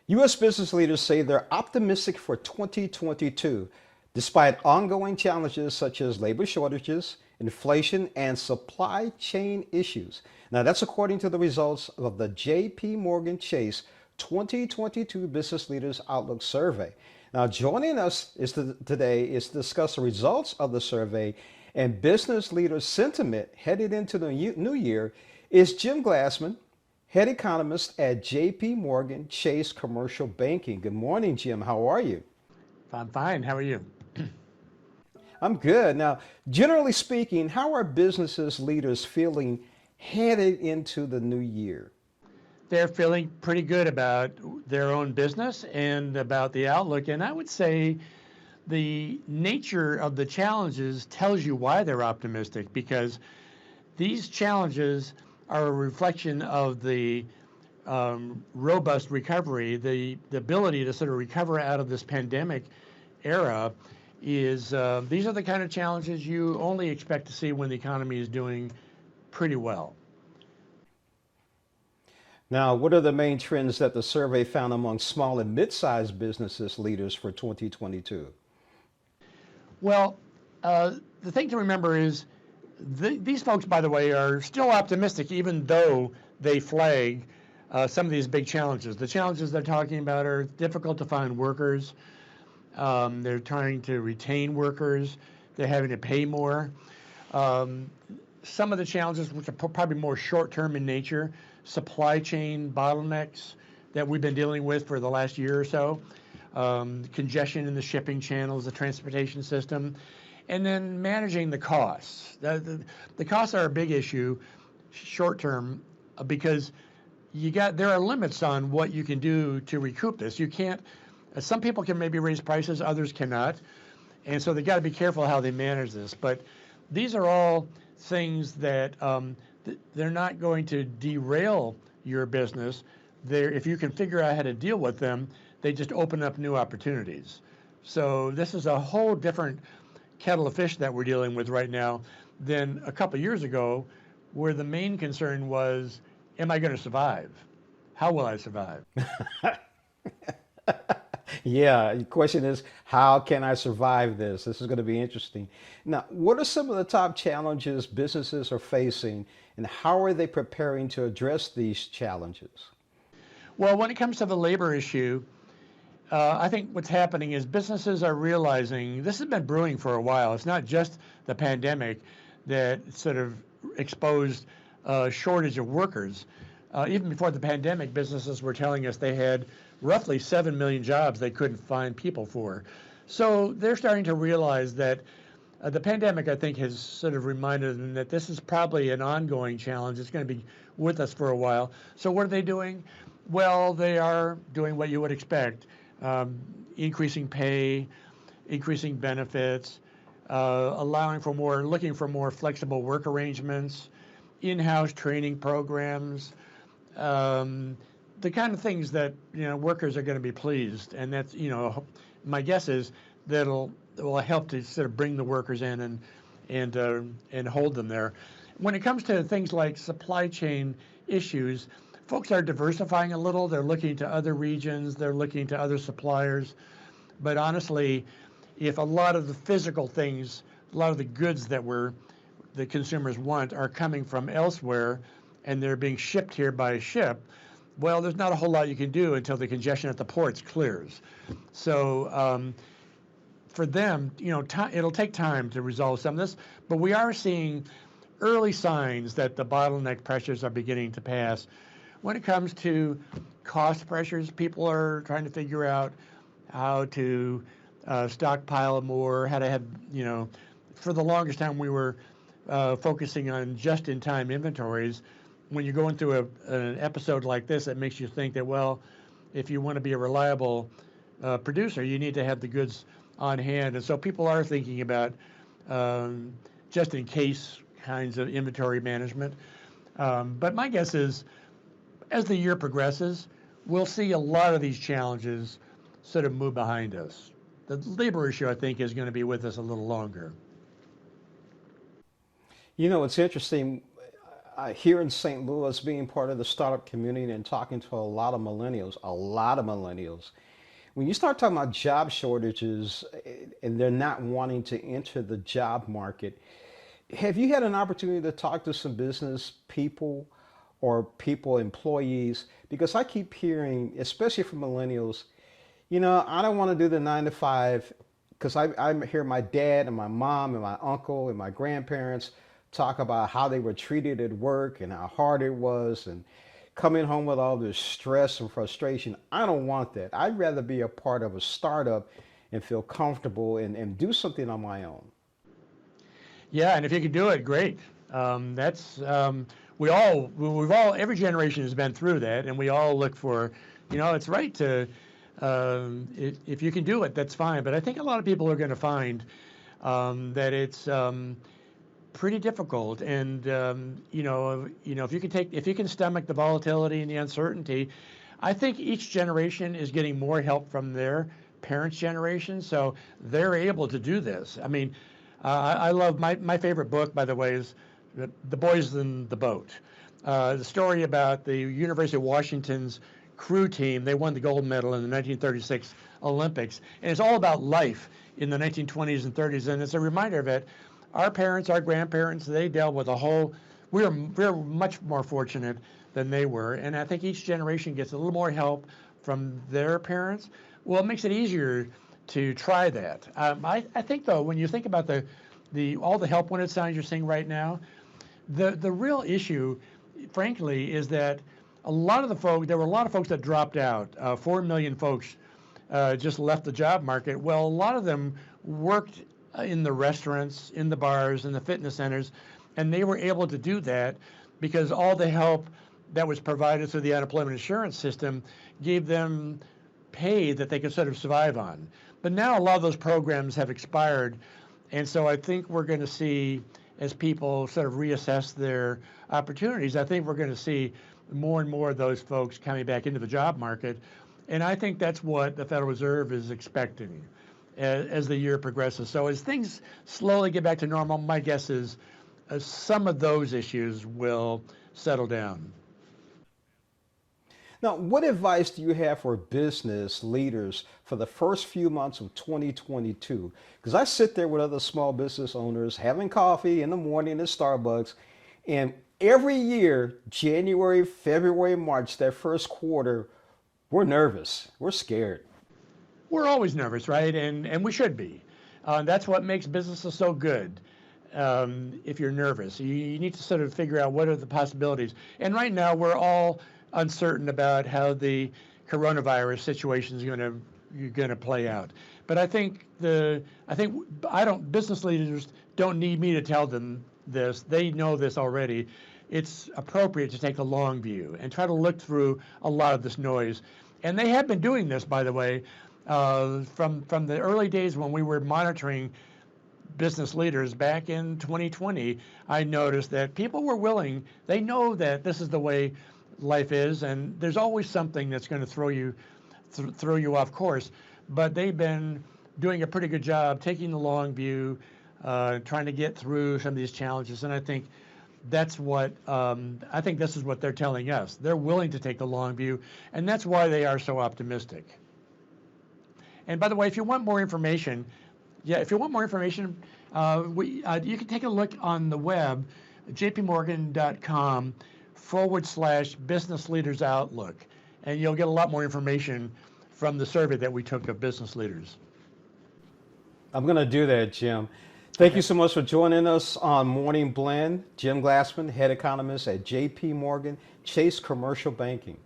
U.S. business leaders say they're optimistic for 2022, despite ongoing challenges such as labor shortages, inflation, and supply chain issues. Now, that's according to the results of the JPMorgan Chase 2022 Business Leaders Outlook Survey. Now, joining us today is to discuss the results of the survey and business leaders' sentiment headed into the new year is Jim Glassman, head economist at JPMorgan Chase Commercial Banking. Good morning, Jim. How are you? I'm fine. How are you? I'm good. Now, generally speaking, how are businesses leaders feeling headed into the new year? They're feeling pretty good about their own business and about the outlook. And I would say the nature of the challenges tells you why they're optimistic, because these challenges are a reflection of the robust recovery, the ability to sort of recover out of this pandemic era. These are the kind of challenges you only expect to see when the economy is doing pretty well. Now, what are the main trends that the survey found among small and mid-sized businesses leaders for 2022? Well, the thing to remember is these folks, by the way, are still optimistic, even though they flag some of these big challenges. The challenges they're talking about are difficult to find workers. They're trying to retain workers. They're having to pay more. Some of the challenges, which are probably more short-term in nature, supply chain bottlenecks that we've been dealing with for the last year or so, congestion in the shipping channels, the transportation system, and then managing the costs. The costs are a big issue short-term because there are limits on what you can do to recoup this. You can't. Some people can maybe raise prices, others cannot, and so they got to be careful how they manage this. But these are all things that they're not going to derail your business. If you can figure out how to deal with them, they just open up new opportunities. So this is a whole different kettle of fish that we're dealing with right now than a couple of years ago, where the main concern was, am I going to survive? How will I survive? Yeah, the question is, how can I survive this? This is going to be interesting. Now, what are some of the top challenges businesses are facing, and how are they preparing to address these challenges? Well, when it comes to the labor issue, I think what's happening is businesses are realizing this has been brewing for a while. It's not just the pandemic that sort of exposed a shortage of workers. Even before the pandemic, businesses were telling us they had roughly 7 million jobs they couldn't find people for. So they're starting to realize that the pandemic, I think, has sort of reminded them that this is probably an ongoing challenge. It's going to be with us for a while. So what are they doing? Well, they are doing what you would expect. Increasing pay, increasing benefits, looking for more flexible work arrangements, in-house training programs, the kind of things that workers are going to be pleased, and that's my guess is that it will help to sort of bring the workers in and hold them there. When it comes to things like supply chain issues, folks are diversifying a little. They're looking to other regions. They're looking to other suppliers. But honestly, if a lot of the physical things, a lot of the goods that the consumers want are coming from elsewhere and they're being shipped here by ship, well, there's not a whole lot you can do until the congestion at the ports clears. So for them, it'll take time to resolve some of this, but we are seeing early signs that the bottleneck pressures are beginning to pass. When it comes to cost pressures, people are trying to figure out how to stockpile more, how to have, for the longest time we were focusing on just-in-time inventories. When you're going through an episode like this, it makes you think that, well, if you want to be a reliable producer, you need to have the goods on hand. And so people are thinking about just-in-case kinds of inventory management. But my guess is, as the year progresses, we'll see a lot of these challenges sort of move behind us. The labor issue, I think, is going to be with us a little longer. It's interesting. here in St. Louis, being part of the startup community and talking to a lot of millennials, when you start talking about job shortages and they're not wanting to enter the job market, have you had an opportunity to talk to some business people or people, employees? Because I keep hearing, especially from millennials, I don't want to do the 9 to 5 because I hear my dad and my mom and my uncle and my grandparents talk about how they were treated at work and how hard it was and coming home with all this stress and frustration. I don't want that. I'd rather be a part of a startup and feel comfortable and do something on my own. Yeah, and if you could do it, great. That's every generation has been through that, and we all look for, it's right to, if you can do it, that's fine. But I think a lot of people are going to find that it's pretty difficult, and if you can stomach the volatility and the uncertainty, I think each generation is getting more help from their parents' generation, so they're able to do this. I mean, I love my favorite book, by the way, is The Boys in the Boat. The story about the University of Washington's crew team. They won the gold medal in the 1936 Olympics, and it's all about life in the 1920s and 30s, and it's a reminder of it. Our parents, our grandparents, they dealt with we're much more fortunate than they were. And I think each generation gets a little more help from their parents. Well, it makes it easier to try that. I think, though, when you think about all the help wanted signs you're seeing right now, the real issue, frankly, is that there were a lot of folks that dropped out. 4 million folks just left the job market. Well, a lot of them worked in the restaurants, in the bars, in the fitness centers, and they were able to do that because all the help that was provided through the unemployment insurance system gave them pay that they could sort of survive on. But now a lot of those programs have expired, and so I think we're going to see, as people sort of reassess their opportunities, I think we're going to see more and more of those folks coming back into the job market, and I think that's what the Federal Reserve is expecting as the year progresses. So as things slowly get back to normal, my guess is some of those issues will settle down. Now, what advice do you have for business leaders for the first few months of 2022? Because I sit there with other small business owners having coffee in the morning at Starbucks, and every year, January, February, March, that first quarter, we're nervous, we're scared. We're always nervous, right? And we should be. That's what makes businesses so good. If you're nervous, you need to sort of figure out what are the possibilities. And right now, we're all uncertain about how the coronavirus situation is going to play out. But I think business leaders don't need me to tell them this. They know this already. It's appropriate to take a long view and try to look through a lot of this noise. And they have been doing this, by the way. From the early days when we were monitoring business leaders back in 2020, I noticed that people were willing. They know that this is the way life is, and there's always something that's going to throw you off course. But they've been doing a pretty good job taking the long view, trying to get through some of these challenges. And I think this is what they're telling us. They're willing to take the long view, and that's why they are so optimistic. And by the way, if you want more information, you can take a look on the web, jpmorgan.com/business leaders outlook, and you'll get a lot more information from the survey that we took of business leaders. I'm going to do that, Jim. Thank you so much for joining us on Morning Blend. Jim Glassman, head economist at JPMorgan Chase Commercial Banking.